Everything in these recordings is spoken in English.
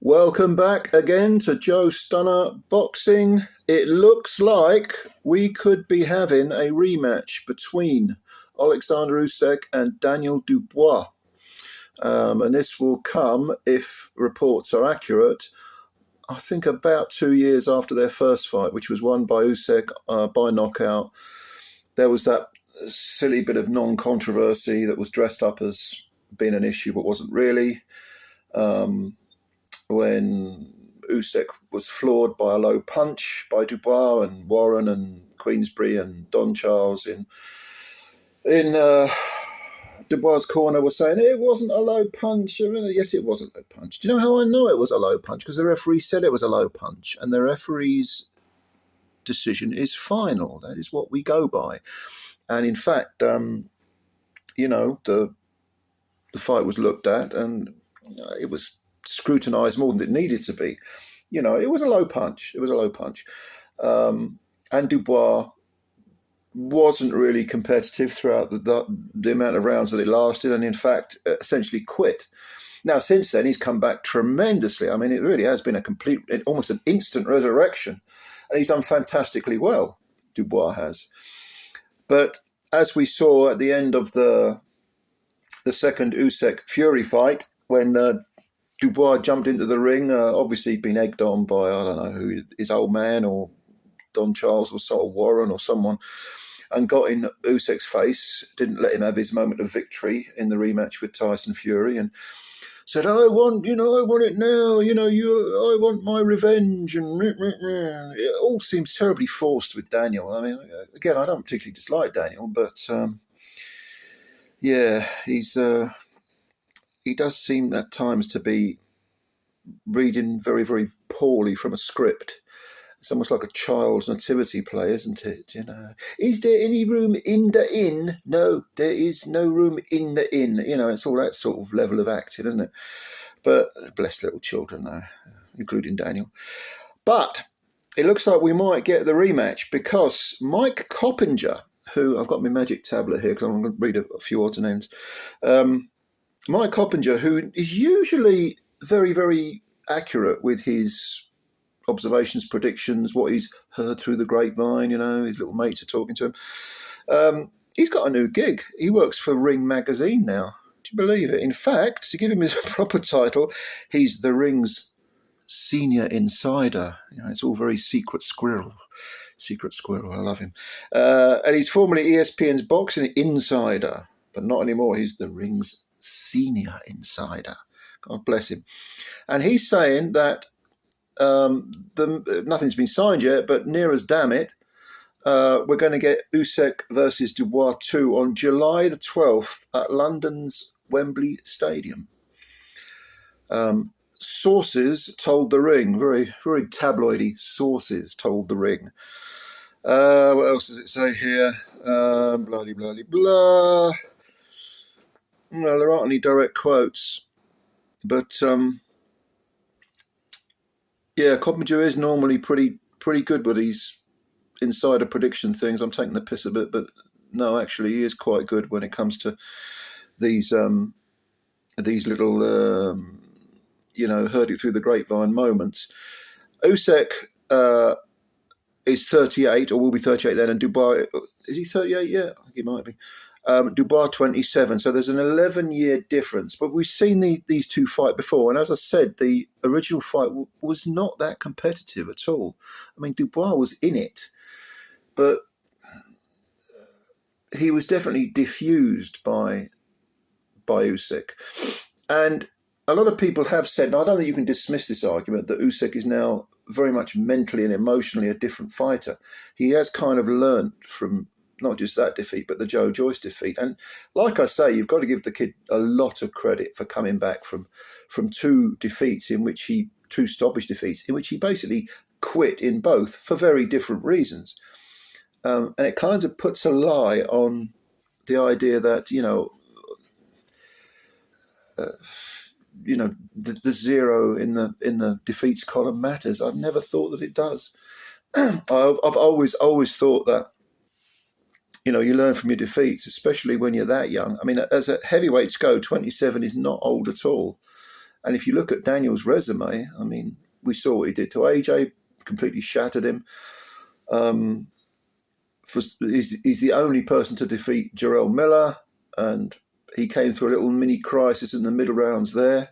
Welcome back again to Joe Stunner Boxing. It looks like we could be having a rematch between Oleksandr Usyk and Daniel Dubois. And this will come, if reports are accurate, I think about 2 years after their first fight, which was won by Usyk by knockout. There was that silly bit of non-controversy that was dressed up as being an issue but wasn't really. When Usyk was floored by a low punch by Dubois, and Warren and Queensbury and Don Charles in Dubois' corner were saying it wasn't a low punch. Yes, it was a low punch. Do you know how I know it was a low punch? Because the referee said it was a low punch, and the referee's decision is final. That is what we go by. And in fact, the fight was looked at, and it was scrutinised more than it needed to be. It was a low punch. And Dubois wasn't really competitive throughout the amount of rounds that it lasted, and in fact, essentially quit. Now, since then, he's come back tremendously. I mean, it really has been almost an instant resurrection, and he's done fantastically well, Dubois has. But as we saw at the end of the second Usyk-Fury fight, when Dubois jumped into the ring, obviously been egged on by, I don't know who, his old man or Don Charles or Sol Warren or someone, and got in Usyk's face, didn't let him have his moment of victory in the rematch with Tyson Fury, and said, I want it now, I want my revenge, and it all seems terribly forced with Daniel. I mean, again, I don't particularly dislike Daniel, but he does seem at times to be reading very, very poorly from a script. It's almost like a child's nativity play, isn't it? Is there any room in the inn? No, there is no room in the inn. It's all that sort of level of acting, isn't it? But bless little children, though, including Daniel. But it looks like we might get the rematch, because Mike Coppinger, who I've got my magic tablet here because I'm going to read a few odds and ends. Mike Coppinger, who is usually very, very accurate with his observations, predictions, what he's heard through the grapevine, his little mates are talking to him. He's got a new gig. He works for Ring magazine now. Do you believe it? In fact, to give him his proper title, he's the Ring's senior insider. It's all very secret squirrel. I love him. And he's formerly ESPN's boxing insider, but not anymore. He's the Ring's senior insider. God bless him. And he's saying that nothing's been signed yet, but near as damn it, we're going to get Usyk versus Dubois II on July the 12th at London's Wembley Stadium. Sources told the Ring, very, very tabloidy sources told the Ring. What else does it say here? Blah, blah, blah, blah. Well, there aren't any direct quotes, but Coppinger is normally pretty good with these insider prediction things. I'm taking the piss a bit, but no, actually, he is quite good when it comes to these little heard it through the grapevine moments. Usyk is 38, or will be 38 then, and Dubois, is he 38 yet? I think he might be. Dubois 27, so there's an 11-year difference. But we've seen these two fight before, and as I said, the original fight was not that competitive at all. I mean, Dubois was in it, but he was definitely diffused by Usyk. And a lot of people have said, and I don't think you can dismiss this argument, that Usyk is now very much mentally and emotionally a different fighter. He has kind of learnt from not just that defeat, but the Joe Joyce defeat. And like I say, you've got to give the kid a lot of credit for coming back from two stoppage defeats, in which he basically quit in both for very different reasons. And it kind of puts a lie on the idea that, the zero in the defeats column matters. I've never thought that it does. I've always thought that, you learn from your defeats, especially when you're that young. I mean, as a heavyweights go, 27 is not old at all. And if you look at Daniel's resume, I mean, we saw what he did to AJ, completely shattered him. He's the only person to defeat Jarrell Miller, and he came through a little mini crisis in the middle rounds there.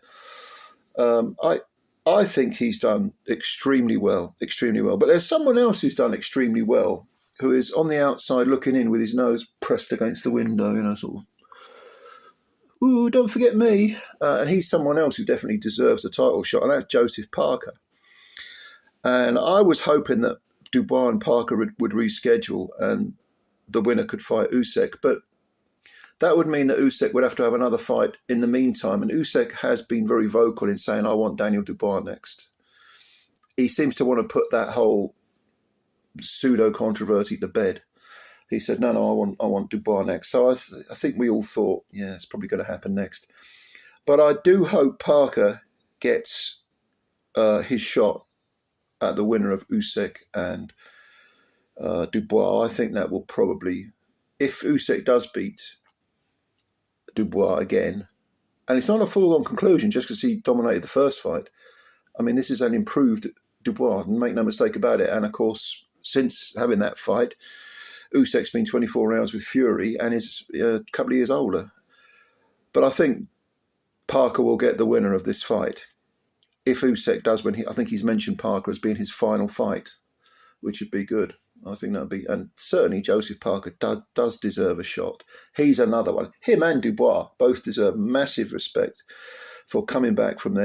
I think he's done extremely well. But there's someone else who's done extremely well, who is on the outside looking in with his nose pressed against the window, sort of, ooh, don't forget me. And he's someone else who definitely deserves a title shot, and that's Joseph Parker. And I was hoping that Dubois and Parker would reschedule and the winner could fight Usyk, but that would mean that Usyk would have to have another fight in the meantime. And Usyk has been very vocal in saying, I want Daniel Dubois next. He seems to want to put that whole pseudo-controversy to bed. He said, no, I want Dubois next. So I think we all thought, yeah, it's probably going to happen next. But I do hope Parker gets his shot at the winner of Usyk and Dubois. I think that will probably, if Usyk does beat Dubois again, and it's not a foregone conclusion just because he dominated the first fight. I mean, this is an improved Dubois, and make no mistake about it. And of course, since having that fight, Usyk's been 24 rounds with Fury and is a couple of years older. But I think Parker will get the winner of this fight. If Usyk does win, I think he's mentioned Parker as being his final fight, which would be good. I think that would be, and certainly Joseph Parker does deserve a shot. He's another one. Him and Dubois both deserve massive respect for coming back from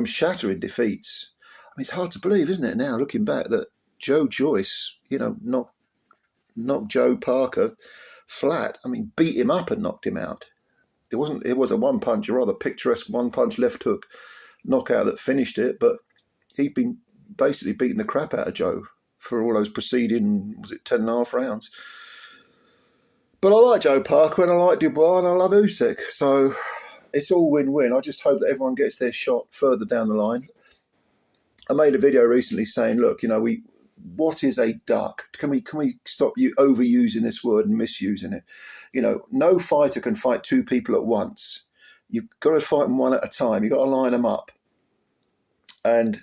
shattering defeats. I mean, it's hard to believe, isn't it, now looking back, that Joe Joyce, knocked Joe Parker flat. I mean, beat him up and knocked him out. It was a one punch, a rather picturesque one punch left hook knockout that finished it, but he'd been basically beating the crap out of Joe for all those preceding, 10.5 rounds. But I like Joe Parker and I like Dubois and I love Usyk. So it's all win-win. I just hope that everyone gets their shot further down the line. I made a video recently saying, look, what is a duck? Can we stop you overusing this word and misusing it? No fighter can fight two people at once. You've got to fight them one at a time. You've got to line them up. And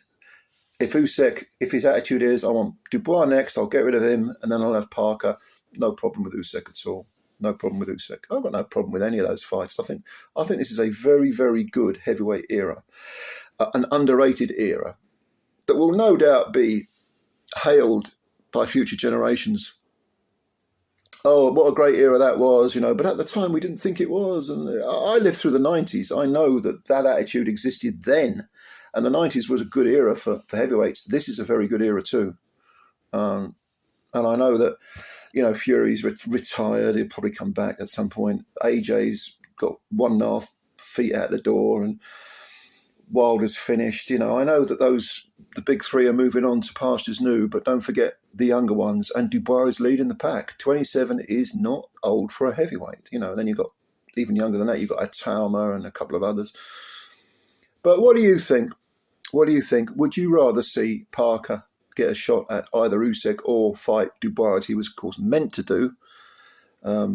if his attitude is, I want Dubois next, I'll get rid of him, and then I'll have Parker, no problem with Usyk at all. No problem with Usyk. I've got no problem with any of those fights. I think this is a very, very good heavyweight era, an underrated era that will no doubt be hailed by future generations. Oh, what a great era that was, but at the time we didn't think it was. And I lived through the 90s. I know that attitude existed then. And the 90s was a good era for heavyweights. This is a very good era too. And I know that, Fury's retired. He'll probably come back at some point. AJ's got 1.5 feet out the door and Wilder's finished. I know that the big three are moving on to pastures new, but don't forget the younger ones. And Dubois is leading the pack. 27 is not old for a heavyweight. And then you've got, even younger than that, you've got Atama and a couple of others. But what do you think? What do you think? Would you rather see Parker get a shot at either Usyk or fight Dubois, as he was, of course, meant to do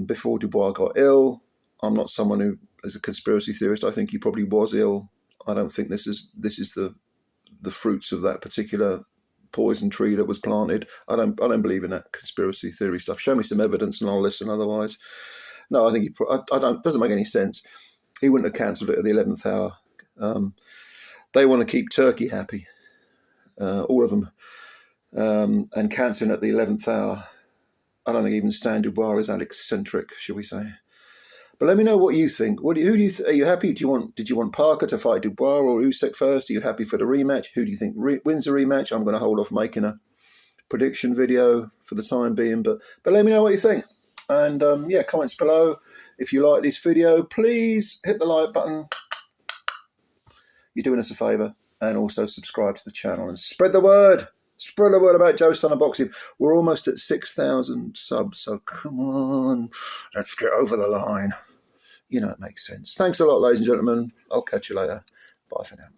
before Dubois got ill? I'm not someone who is a conspiracy theorist. I think he probably was ill. I don't think this is the fruits of that particular poison tree that was planted. I don't believe in that conspiracy theory stuff. Show me some evidence and I'll listen. Otherwise, no, I think doesn't make any sense. He wouldn't have cancelled it at the 11th hour. They want to keep Turkey happy, all of them, and cancelling at the 11th hour. I don't think even Stan Dubois is that eccentric, shall we say? But let me know what you think. Are you happy? Did you want Parker to fight Dubois or Usyk first? Are you happy for the rematch? Who do you think wins the rematch? I'm going to hold off making a prediction video for the time being, but let me know what you think. And comments below. If you like this video, please hit the like button. You're doing us a favour. And also subscribe to the channel and spread the word. Spread the word about Joe Stunner Boxing. We're almost at 6,000 subs, so come on. Let's get over the line. It makes sense. Thanks a lot, ladies and gentlemen. I'll catch you later. Bye for now.